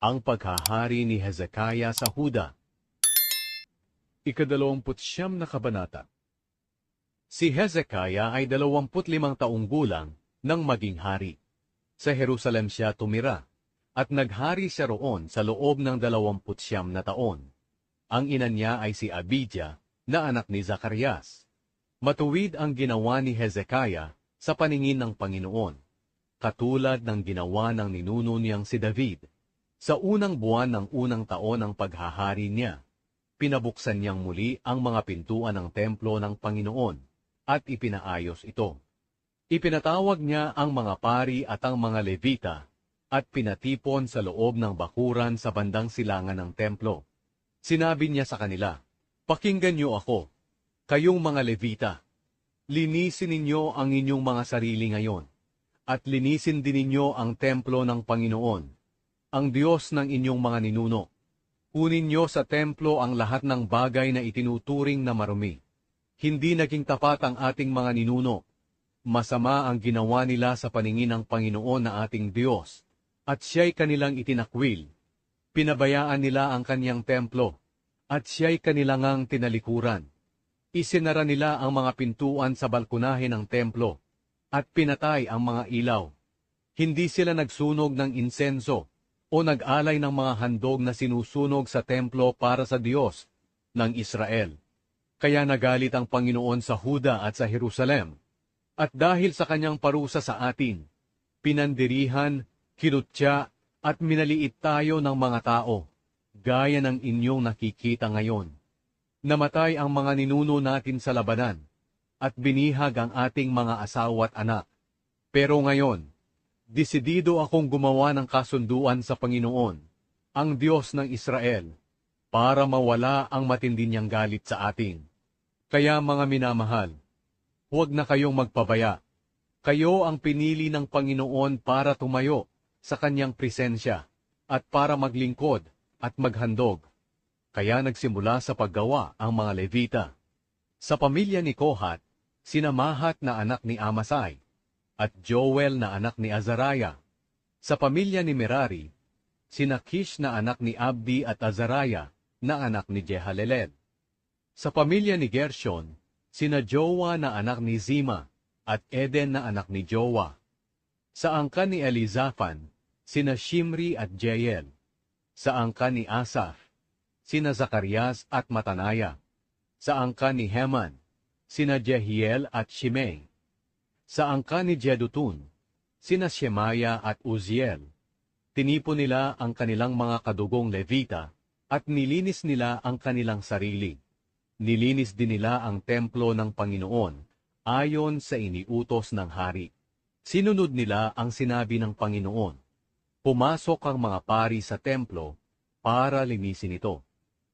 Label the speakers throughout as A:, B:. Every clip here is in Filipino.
A: Ang paghahari ni Hezekiah sa Huda. Ika-29 na kabanata. Si Hezekiah ay 25 taong gulang nang maging hari. Sa Jerusalem siya tumira, at naghari siya roon sa loob ng 29 na taon. Ang ina niya ay si Abijah, na anak ni Zacarias. Matuwid ang ginawa ni Hezekiah sa paningin ng Panginoon, katulad ng ginawa ng ninuno niyang si David. Sa unang buwan ng unang taon ng paghahari niya, pinabuksan niyang muli ang mga pintuan ng templo ng Panginoon, at ipinaayos ito. Ipinatawag niya ang mga pari at ang mga Levita, at pinatipon sa loob ng bakuran sa bandang silangan ng templo. Sinabi niya sa kanila, "Pakinggan niyo ako, kayong mga Levita. Linisin ninyo ang inyong mga sarili ngayon, at linisin din ninyo ang templo ng Panginoon, ang Diyos ng inyong mga ninuno. Kunin niyo sa templo ang lahat ng bagay na itinuturing na marumi. Hindi naging tapat ang ating mga ninuno. Masama ang ginawa nila sa paningin ng Panginoon na ating Diyos, at siya'y kanilang itinakwil. Pinabayaan nila ang kanyang templo, at siya'y kanilangang tinalikuran. Isinara nila ang mga pintuan sa balkonahe ng templo, at pinatay ang mga ilaw. Hindi sila nagsunog ng insenso, o nag-alay ng mga handog na sinusunog sa templo para sa Diyos ng Israel. Kaya nagalit ang Panginoon sa Huda at sa Jerusalem. At dahil sa kanyang parusa sa atin, pinandirihan, kinutya, at minaliit tayo ng mga tao, gaya ng inyong nakikita ngayon. Namatay ang mga ninuno natin sa labanan, at binihag ang ating mga asawa at anak. Pero ngayon, desidido akong gumawa ng kasunduan sa Panginoon, ang Diyos ng Israel, para mawala ang matindi niyang galit sa atin. Kaya mga minamahal, huwag na kayong magpabaya. Kayo ang pinili ng Panginoon para tumayo sa kanyang presensya, at para maglingkod at maghandog. Kaya nagsimula sa paggawa ang mga Levita. Sa pamilya ni Kohat, sina Mahat na anak ni Amasai, at Joel na anak ni Azariah. Sa pamilya ni Merari, sina Kish na anak ni Abdi at Azariah na anak ni Jehalelel. Sa pamilya ni Gershon, sina Jowa na anak ni Zima at Eden na anak ni Jowa. Sa angkan ni Elizaphan, sina Shimri at Jeiel. Sa angkan ni Asaph, sina Zacarias at Matanaya. Sa angkan ni Heman, sina Jehiel at Shimei. Sa angkan ni Jedutun, sina Shemaya at Uziel. Tinipon nila ang kanilang mga kadugong Levita, at nilinis nila ang kanilang sarili. Nilinis din nila ang templo ng Panginoon, ayon sa iniutos ng hari. Sinunod nila ang sinabi ng Panginoon. Pumasok ang mga pari sa templo para linisin ito.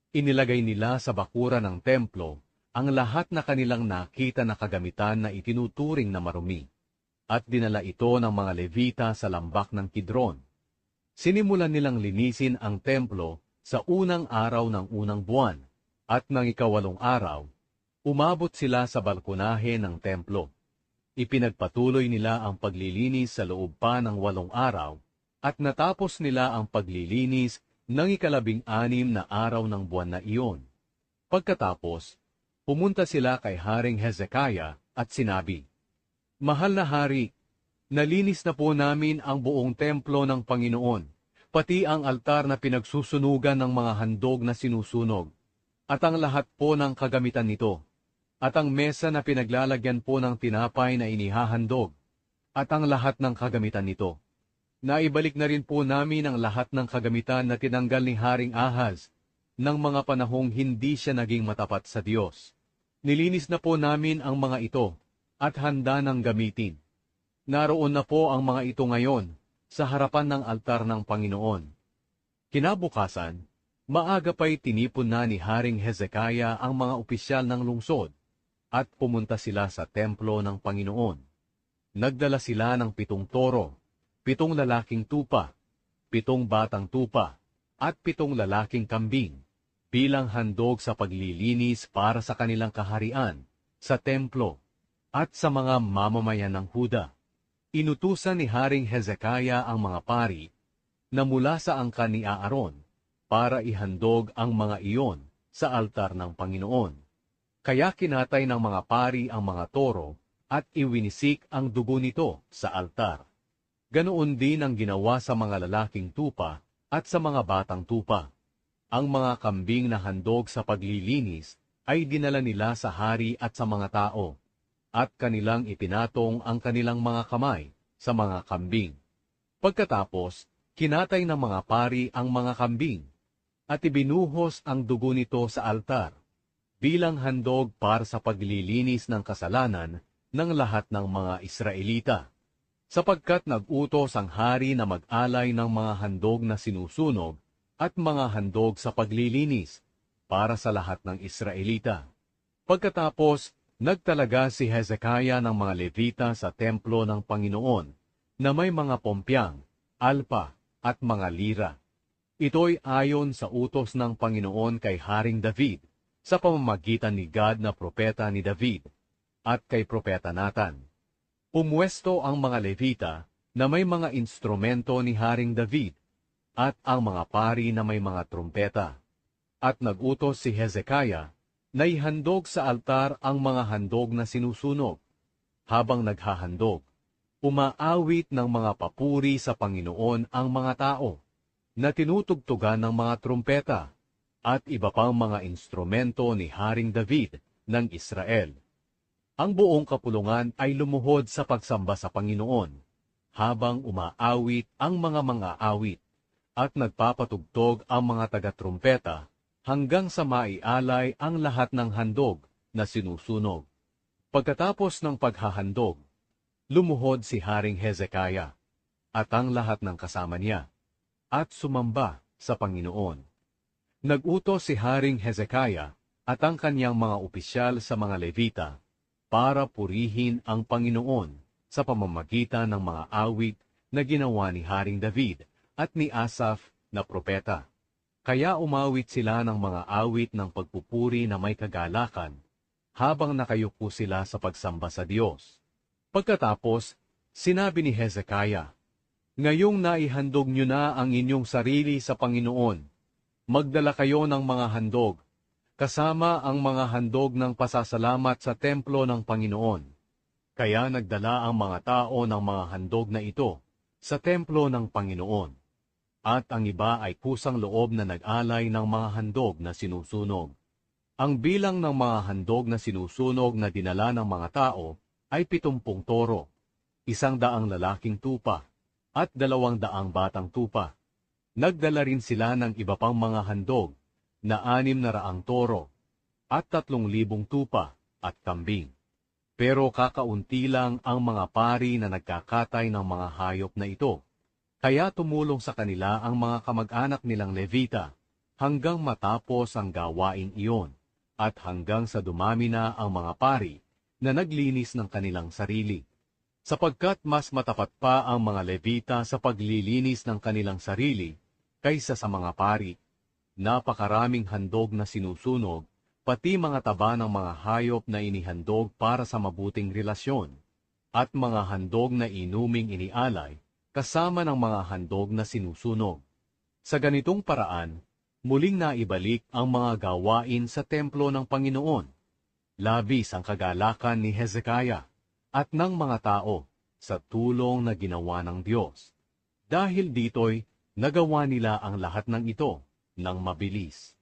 A: Inilagay nila sa bakuran ng templo ang lahat na kanilang nakita na kagamitan na itinuturing na marumi, at dinala ito ng mga Levita sa lambak ng Kidron. Sinimulan nilang linisin ang templo sa unang araw ng unang buwan, at ng ika-8 araw, umabot sila sa balkonahe ng templo. Ipinagpatuloy nila ang paglilinis sa loob pa ng 8 araw, at natapos nila ang paglilinis ng ika-16 na araw ng buwan na iyon. Pagkatapos, pumunta sila kay Haring Hezekiah at sinabi, "Mahal na hari, nalinis na po namin ang buong templo ng Panginoon, pati ang altar na pinagsusunugan ng mga handog na sinusunog, at ang lahat po ng kagamitan nito, at ang mesa na pinaglalagyan po ng tinapay na inihahandog, at ang lahat ng kagamitan nito. Naibalik na rin po namin ang lahat ng kagamitan na tinanggal ni Haring Ahaz ng mga panahong hindi siya naging matapat sa Diyos. Nilinis na po namin ang mga ito at handa ng gamitin. Naroon na po ang mga ito ngayon sa harapan ng altar ng Panginoon." Kinabukasan, maaga pa'y tinipon na ni Haring Hezekiah ang mga opisyal ng lungsod, at pumunta sila sa templo ng Panginoon. Nagdala sila ng 7 toro, 7 lalaking tupa, 7 batang tupa, at 7 lalaking kambing, bilang handog sa paglilinis para sa kanilang kaharian, sa templo, at sa mga mamamayan ng Huda. Inutusan ni Haring Hezekiah ang mga pari na mula sa angkan ni Aaron para ihandog ang mga iyon sa altar ng Panginoon. Kaya kinatay ng mga pari ang mga toro at iwinisik ang dugo nito sa altar. Ganoon din ang ginawa sa mga lalaking tupa at sa mga batang tupa. Ang mga kambing na handog sa paglilinis ay dinala nila sa hari at sa mga tao, at kanilang ipinatong ang kanilang mga kamay sa mga kambing. Pagkatapos, kinatay ng mga pari ang mga kambing, at ibinuhos ang dugo nito sa altar, bilang handog para sa paglilinis ng kasalanan ng lahat ng mga Israelita. Sapagkat nag-utos ang hari na mag-alay ng mga handog na sinusunog at mga handog sa paglilinis para sa lahat ng Israelita. Pagkatapos, nagtalaga si Hezekiah ng mga Levita sa templo ng Panginoon na may mga pompyang, alpa at mga lira. Ito'y ayon sa utos ng Panginoon kay Haring David sa pamamagitan ni Gad na propeta ni David at kay propeta Nathan. Pumwesto ang mga Levita na may mga instrumento ni Haring David at ang mga pari na may mga trumpeta. At nag-utos si Hezekiah na ihandog sa altar ang mga handog na sinusunog. Habang naghahandog, umaawit ng mga papuri sa Panginoon ang mga tao na tinutugtugan ng mga trumpeta at iba pang mga instrumento ni Haring David ng Israel. Ang buong kapulungan ay lumuhod sa pagsamba sa Panginoon, habang umaawit ang mga awit, at nagpapatugtog ang mga taga-trumpeta, hanggang sa maialay ang lahat ng handog na sinusunog. Pagkatapos ng paghahandog, lumuhod si Haring Hezekiah, at ang lahat ng kasama niya, at sumamba sa Panginoon. Nag-utos si Haring Hezekiah at ang kanyang mga opisyal sa mga Levita, para purihin ang Panginoon sa pamamagitan ng mga awit na ginawa ni Haring David at ni Asaph na propeta. Kaya umawit sila ng mga awit ng pagpupuri na may kagalakan, habang nakayupo sila sa pagsamba sa Diyos. Pagkatapos, sinabi ni Hezekiah, "Ngayong naihandog niyo na ang inyong sarili sa Panginoon, magdala kayo ng mga handog, kasama ang mga handog ng pasasalamat sa templo ng Panginoon." Kaya nagdala ang mga tao ng mga handog na ito sa templo ng Panginoon. At ang iba ay kusang loob na nag-alay ng mga handog na sinusunog. Ang bilang ng mga handog na sinusunog na dinala ng mga tao ay 70 toro, 100 lalaking tupa, at 200 batang tupa. Nagdala rin sila ng iba pang mga handog na 600 toro, at 3,000 tupa at kambing. Pero kakaunti lang ang mga pari na nagkakatay ng mga hayop na ito, kaya tumulong sa kanila ang mga kamag-anak nilang Levita, hanggang matapos ang gawaing iyon, at hanggang sa dumami na ang mga pari na naglinis ng kanilang sarili. Sapagkat mas matapat pa ang mga Levita sa paglilinis ng kanilang sarili kaysa sa mga pari. Napakaraming handog na sinusunog, pati mga taba ng mga hayop na inihandog para sa mabuting relasyon, at mga handog na inuming inialay, kasama ng mga handog na sinusunog. Sa ganitong paraan, muling naibalik ang mga gawain sa templo ng Panginoon. Labis ang kagalakan ni Hezekiah at ng mga tao sa tulong na ginawa ng Diyos. Dahil dito'y nagawa nila ang lahat ng ito ng mabilis.